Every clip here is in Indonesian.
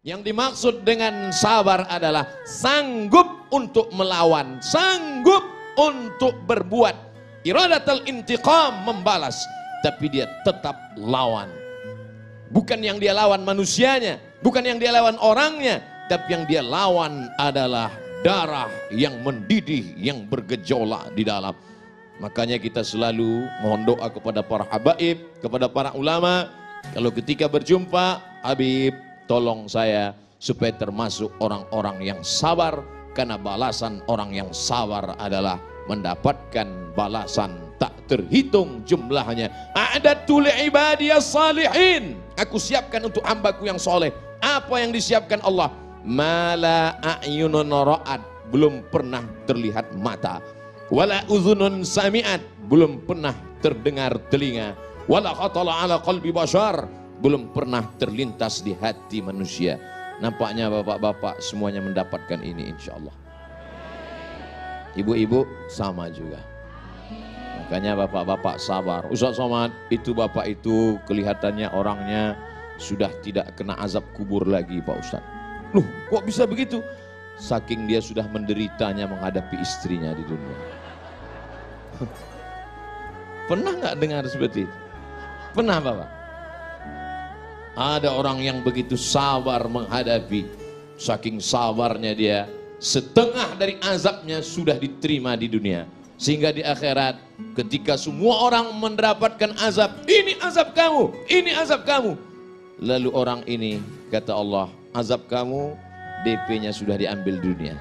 Yang dimaksud dengan sabar adalah sanggup untuk melawan, sanggup untuk berbuat. Iradatul intiqam, membalas, tapi dia tetap lawan. Bukan yang dia lawan manusianya, bukan yang dia lawan orangnya, tapi yang dia lawan adalah darah yang mendidih, yang bergejolak di dalam. Makanya kita selalu mohon doa kepada para habaib, kepada para ulama. Kalau ketika berjumpa, Habib, tolong saya supaya termasuk orang-orang yang sabar, karena balasan orang yang sabar adalah mendapatkan balasan tak terhitung jumlahnya. A'dadtu li'ibadiyas salihin, aku siapkan untuk hambaku yang soleh. Apa yang disiapkan Allah? Mala a'yunun ra'at, belum pernah terlihat mata. Wala uzunun sami'at, belum pernah terdengar telinga. Wala khatala ala qalbi bashar, belum pernah terlintas di hati manusia. Nampaknya bapak-bapak semuanya mendapatkan ini insya Allah. Ibu-ibu sama juga. Makanya bapak-bapak sabar. Ustaz Somad, itu bapak itu kelihatannya orangnya sudah tidak kena azab kubur lagi Pak Ustaz. Loh, kok bisa begitu? Saking dia sudah menderitanya menghadapi istrinya di dunia. Pernah nggak dengar seperti itu? Pernah bapak? Ada orang yang begitu sabar menghadapi, saking sabarnya dia, setengah dari azabnya sudah diterima di dunia. Sehingga di akhirat ketika semua orang mendapatkan azab, ini azab kamu, ini azab kamu. Lalu orang ini kata Allah, azab kamu DP-nya sudah diambil dunia.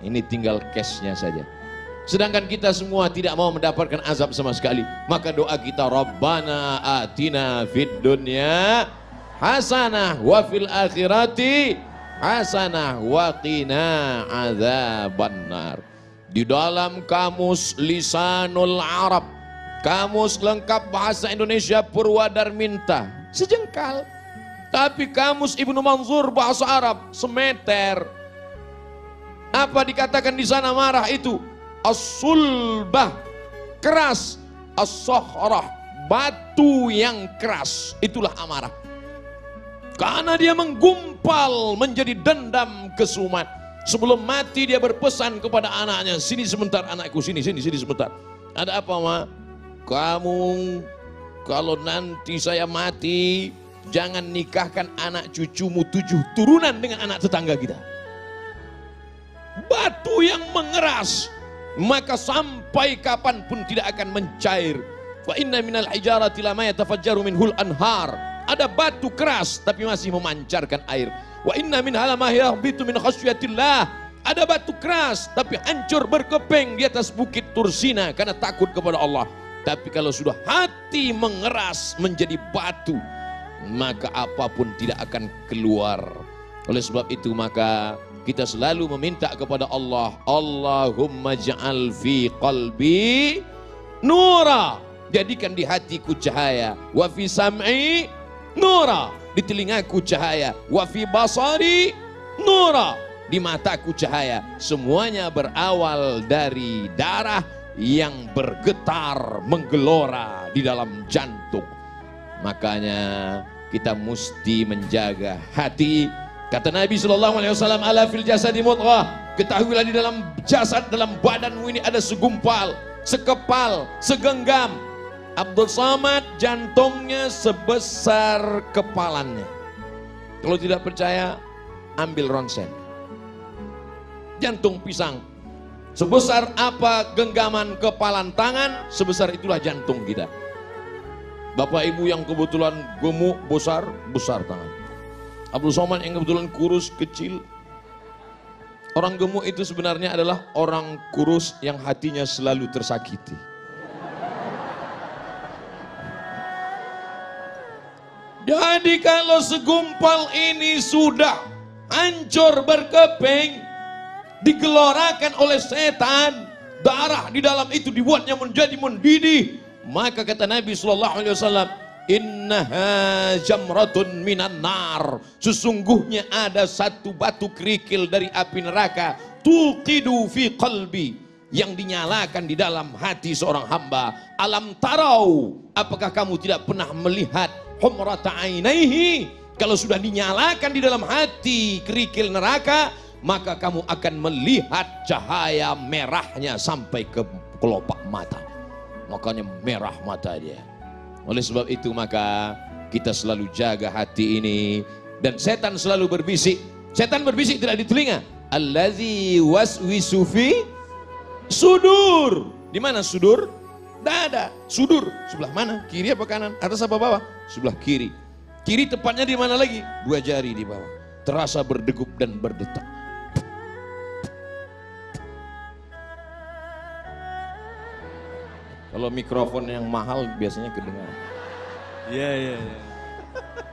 Ini tinggal cash-nya saja. Sedangkan kita semua tidak mau mendapatkan azab sama sekali. Maka doa kita, Rabbana atina fid dunya hasanah wa fil akhirati hasanah wa qina adzabannar. Di dalam kamus Lisanul Arab, kamus lengkap bahasa Indonesia Purwadarminta, sejengkal. Tapi kamus Ibnu Manzur bahasa Arab semeter. Apa dikatakan di sana marah itu? As-sulbah, keras. As-sohrah, batu yang keras. Itulah amarah. Karena dia menggumpal menjadi dendam kesumat. Sebelum mati dia berpesan kepada anaknya, sini sebentar anakku, sini sebentar. Ada apa ma? Kamu kalau nanti saya mati, jangan nikahkan anak cucumu 7 turunan dengan anak tetangga kita. Batu yang mengeras, maka sampai kapanpun tidak akan mencair. Wa inna minal hijarati lama yatafajjaru minhul anhar. Ada batu keras tapi masih memancarkan air. Wa inna min halamah yahbitu min khasyatillah. Ada batu keras tapi hancur berkeping di atas bukit Tursina karena takut kepada Allah. Tapi kalau sudah hati mengeras menjadi batu, maka apapun tidak akan keluar. Oleh sebab itu maka kita selalu meminta kepada Allah, Allahumma ja'al fi qalbi nura, jadikan di hatiku cahaya, wa fi sam'i nura, di telingaku cahaya, wa fi basari nura, di mataku cahaya. Semuanya berawal dari darah yang bergetar menggelora di dalam jantung. Makanya kita mesti menjaga hati. Kata Nabi SAW, ala fil jasadi mudghah, ketahuilah di dalam jasad, dalam badanmu ini ada segumpal, sekepal, segenggam. Abdul Somad jantungnya sebesar kepalanya. Kalau tidak percaya, ambil ronsen. Jantung pisang. Sebesar apa genggaman kepalan tangan, sebesar itulah jantung kita. Bapak ibu yang kebetulan gemuk, besar tangan. Abdul Somad yang kebetulan kurus, kecil. Orang gemuk itu sebenarnya adalah orang kurus yang hatinya selalu tersakiti. Jadi kalau segumpal ini sudah hancur berkeping, digelorakan oleh setan, darah di dalam itu dibuatnya menjadi mendidih, maka kata Nabi SAW, innaha jamratun minan nar, sesungguhnya ada satu batu kerikil dari api neraka, tuqidu fi qalbi, yang dinyalakan di dalam hati seorang hamba. Alam tarau, apakah kamu tidak pernah melihat humrata ainaihi, Kalau sudah dinyalakan di dalam hati kerikil neraka, maka kamu akan melihat cahaya merahnya sampai ke kelopak mata. Makanya merah mata dia. Oleh sebab itu maka kita selalu jaga hati ini. Dan setan selalu berbisik. Setan berbisik tidak di telinga. Allazi waswisu fi sudur. Di mana sudur? Dada. Sudur sebelah mana? Kiri apa kanan? Atas apa bawah? Sebelah kiri. Kiri tepatnya di mana lagi? 2 jari di bawah. Terasa berdegup dan berdetak. Kalau mikrofon yang mahal biasanya kedengaran. Iya.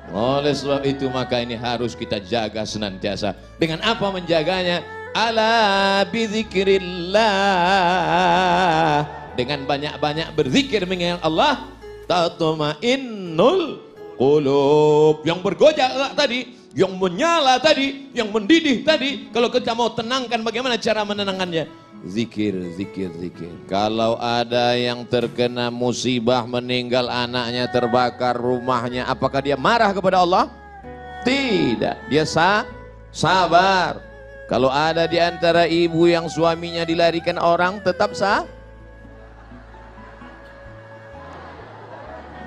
Oleh sebab itu maka ini harus kita jaga senantiasa. Dengan apa menjaganya? Ala bizikrillah. Dengan banyak-banyak berzikir mengingat Allah, tatmainnul qulub. Yang bergojak tadi, yang menyala tadi, yang mendidih tadi, kalau kita mau tenangkan, bagaimana cara menenangkannya? Zikir. Kalau ada yang terkena musibah, meninggal anaknya, terbakar rumahnya, apakah dia marah kepada Allah? Tidak, dia sabar. Kalau ada di antara ibu yang suaminya dilarikan orang, tetap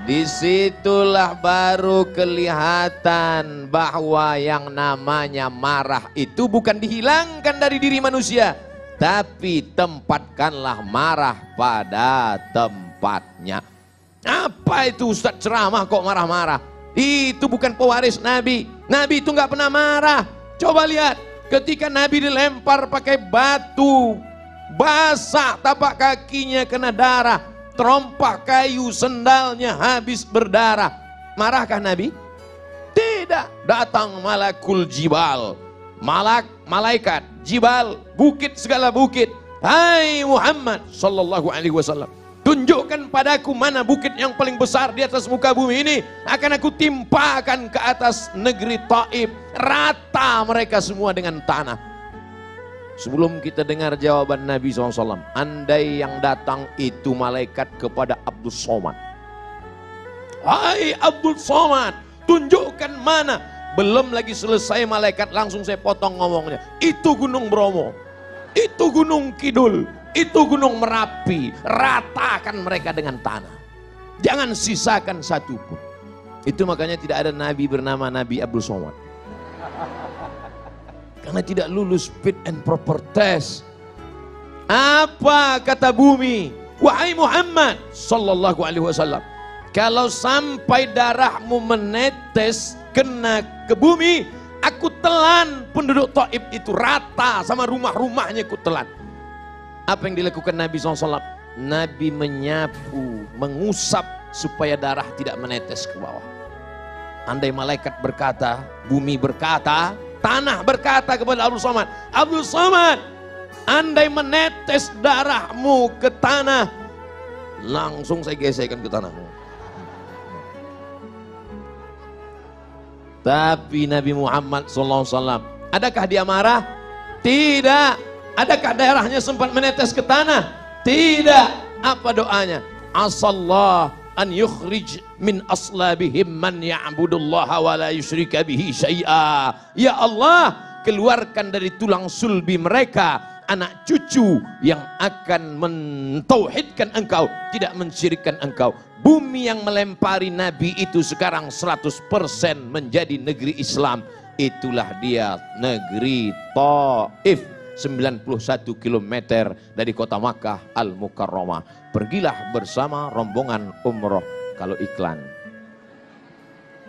disitulah baru kelihatan bahwa yang namanya marah itu bukan dihilangkan dari diri manusia, tapi tempatkanlah marah pada tempatnya. Apa itu Ustaz ceramah kok marah-marah? Itu bukan pewaris Nabi. Nabi itu nggak pernah marah. Coba lihat ketika Nabi dilempar pakai batu, basah tapak kakinya kena darah. Terompak kayu sendalnya habis berdarah. Marahkah Nabi? Tidak. Datang malakul jibal. Malaikat jibal, bukit segala bukit. Hai Muhammad sallallahu alaihi wasallam, tunjukkan padaku mana bukit yang paling besar di atas muka bumi ini. Akan aku timpakan ke atas negeri Taif. Rata mereka semua dengan tanah. Sebelum kita dengar jawaban Nabi SAW, andai yang datang itu malaikat kepada Abdul Somad. Hai Abdul Somad, tunjukkan mana. Belum lagi selesai malaikat langsung saya potong ngomongnya. Itu Gunung Bromo, itu Gunung Kidul, itu Gunung Merapi. Ratakan mereka dengan tanah. Jangan sisakan satu pun. Itu makanya tidak ada Nabi bernama Nabi Abdul Somad. Karena tidak lulus fit and proper test. Apa kata bumi? Wahai Muhammad sallallahu alaihi wasallam, kalau sampai darahmu menetes kena ke bumi, aku telan penduduk Taif itu rata sama rumah-rumahnya, aku telan. Apa yang dilakukan Nabi SAW? Nabi menyapu, mengusap supaya darah tidak menetes ke bawah. Andai malaikat berkata, bumi berkata, tanah berkata kepada Abdul Somad, Abdul Somad, andai menetes darahmu ke tanah, langsung saya gesekkan ke tanahmu. Tapi Nabi Muhammad SAW, adakah dia marah? Tidak. Adakah darahnya sempat menetes ke tanah? Tidak. Apa doanya? Asallah an yukhrij min aslabihim man ya'budullaha wa la yusyrika bihi syai'a. Ya Allah, keluarkan dari tulang sulbi mereka anak cucu yang akan mentauhidkan engkau, tidak mensyirikkan engkau. Bumi yang melempari Nabi itu sekarang 100% menjadi negeri Islam. Itulah dia negeri Taif, 91 km dari kota Makkah Al-Mukarramah. Pergilah bersama rombongan umroh kalau iklan.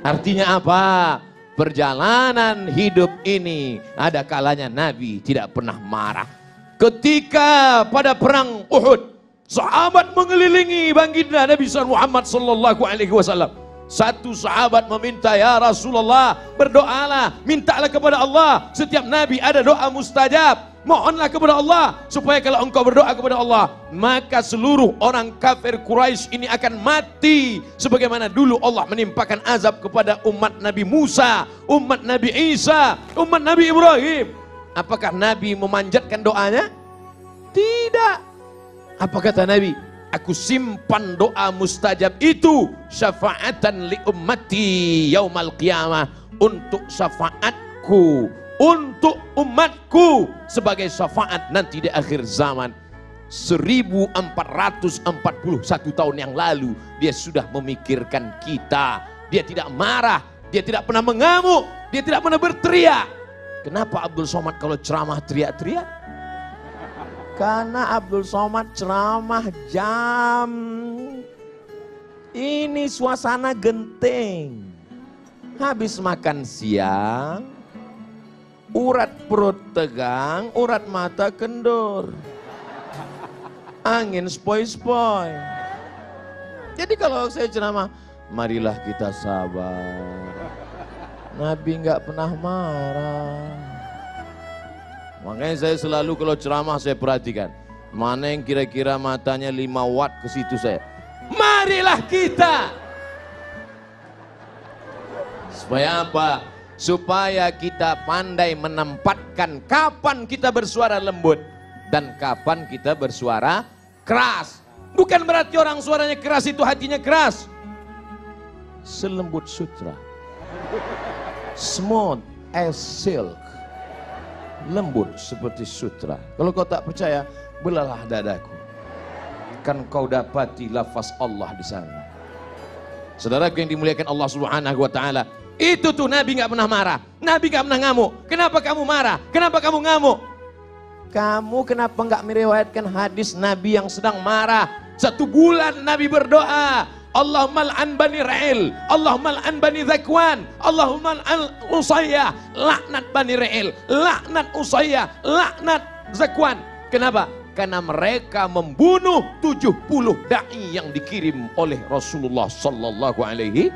Artinya apa? Perjalanan hidup ini ada kalanya Nabi tidak pernah marah. Ketika pada perang Uhud, sahabat mengelilingi baginda Nabi Muhammad sallallahu alaihi wasallam. Satu sahabat meminta, ya Rasulullah, berdoalah, mintalah kepada Allah. Setiap Nabi ada doa mustajab. Mohonlah kepada Allah supaya kalau engkau berdoa kepada Allah, maka seluruh orang kafir Quraisy ini akan mati. Sebagaimana dulu Allah menimpakan azab kepada umat Nabi Musa, umat Nabi Isa, umat Nabi Ibrahim. Apakah Nabi memanjatkan doanya? Tidak. Apa kata Nabi? Aku simpan doa mustajab itu syafaatan li ummati yaumal qiyamah, untuk syafaatku untuk umatku sebagai syafaat nanti di akhir zaman. 1441 tahun yang lalu dia sudah memikirkan kita. Dia tidak marah, dia tidak pernah mengamuk, dia tidak pernah berteriak. Kenapa Abdul Somad kalau ceramah teriak-teriak? Karena Abdul Somad ceramah jam ini suasana genting. Habis makan siang, urat perut tegang, urat mata kendur. Angin spoi-spoi. Jadi kalau saya ceramah, marilah kita sabar. Nabi nggak pernah marah. Makanya saya selalu kalau ceramah saya perhatikan, mana yang kira-kira matanya 5 watt ke situ saya. Marilah kita. Supaya apa? Supaya kita pandai menempatkan kapan kita bersuara lembut dan kapan kita bersuara keras. Bukan berarti orang suaranya keras itu hatinya keras. Selembut sutra, smooth as silk, lembut seperti sutra. Kalau kau tak percaya, belalah dadaku, kan kau dapati lafaz Allah di sana. Saudaraku yang dimuliakan Allah Subhanahu wa taala, itu tuh Nabi nggak pernah marah, Nabi nggak pernah ngamuk. Kenapa kamu marah? Kenapa kamu ngamuk? Kamu kenapa nggak meriwayatkan hadis Nabi yang sedang marah? 1 bulan Nabi berdoa, Allahumma al'an bani Ra'il, Allahumma al'an bani Zakwan, Allahumma al'an Usayyah, laknat bani Ra'il, laknat Usayyah, laknat Zakwan. Kenapa? Karena mereka membunuh 70 da'i yang dikirim oleh Rasulullah sallallahu alaihi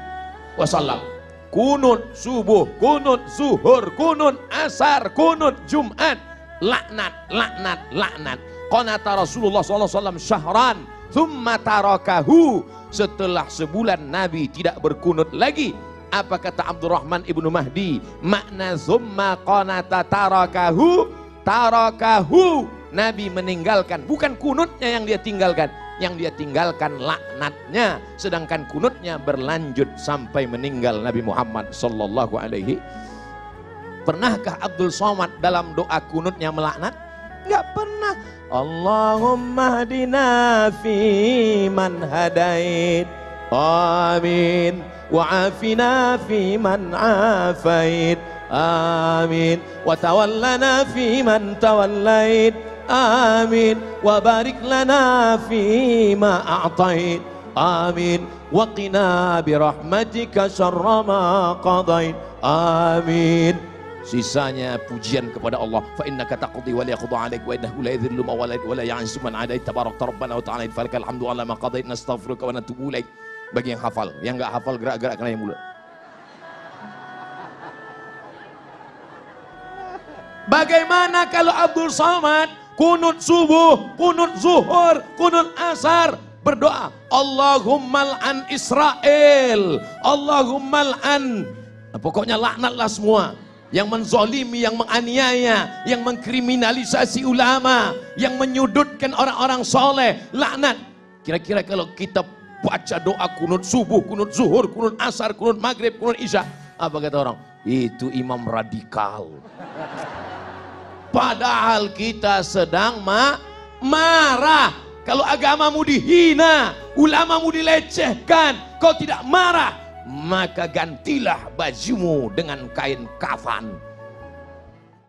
wasallam. Kunut subuh, kunut zuhur, kunut asar, kunut Jumat, laknat, laknat, laknat. Qanata Rasulullah sallallahu alaihi wasallam syahran, thumma tarakahu. Setelah sebulan Nabi tidak berkunut lagi. Apa kata Abdurrahman ibnu Mahdi? Makna thumma qanata tarakahu, tarakahu. Nabi meninggalkan, bukan kunutnya yang dia tinggalkan, yang dia tinggalkan laknatnya, sedangkan kunutnya berlanjut sampai meninggal Nabi Muhammad sallallahu alaihi. Pernahkah Abdul Somad dalam doa kunutnya melaknat? Enggak pernah. Allahumma hadina fi man hadait, amin, wa afina fi man afait, amin, wa tawallana fi man tawallait, amin, wa barik lana fi ma a'tait, amin, wa qina bi rahmatika syarra ma qadait, amin. Sisanya pujian kepada Allah. Fa innaka taqdi wa la yaqda 'alaik wa innahu la yadhillu man walayt wa la ya'izzu man 'adait tabarakta rabbana wa ta'ala falakal hamdu 'ala ma qadait nastaghfiruka wa natubu ilaik. Bagi yang hafal, yang enggak hafal gerak-gerak kena yang mulut. Bagaimana kalau Abdul Somad kunut subuh, kunut zuhur, kunut asar berdoa, Allahumma al'an Israel, Allahumma al'an, pokoknya laknatlah semua yang menzolimi, yang menganiaya, yang mengkriminalisasi ulama, yang menyudutkan orang-orang soleh, laknat. Kira-kira kalau kita baca doa kunut subuh, kunut zuhur, kunut asar, kunut maghrib, kunut isya, apa kata orang? Itu imam radikal. Padahal kita sedang marah. Kalau agamamu dihina, ulamamu dilecehkan, kau tidak marah, maka gantilah bajumu dengan kain kafan.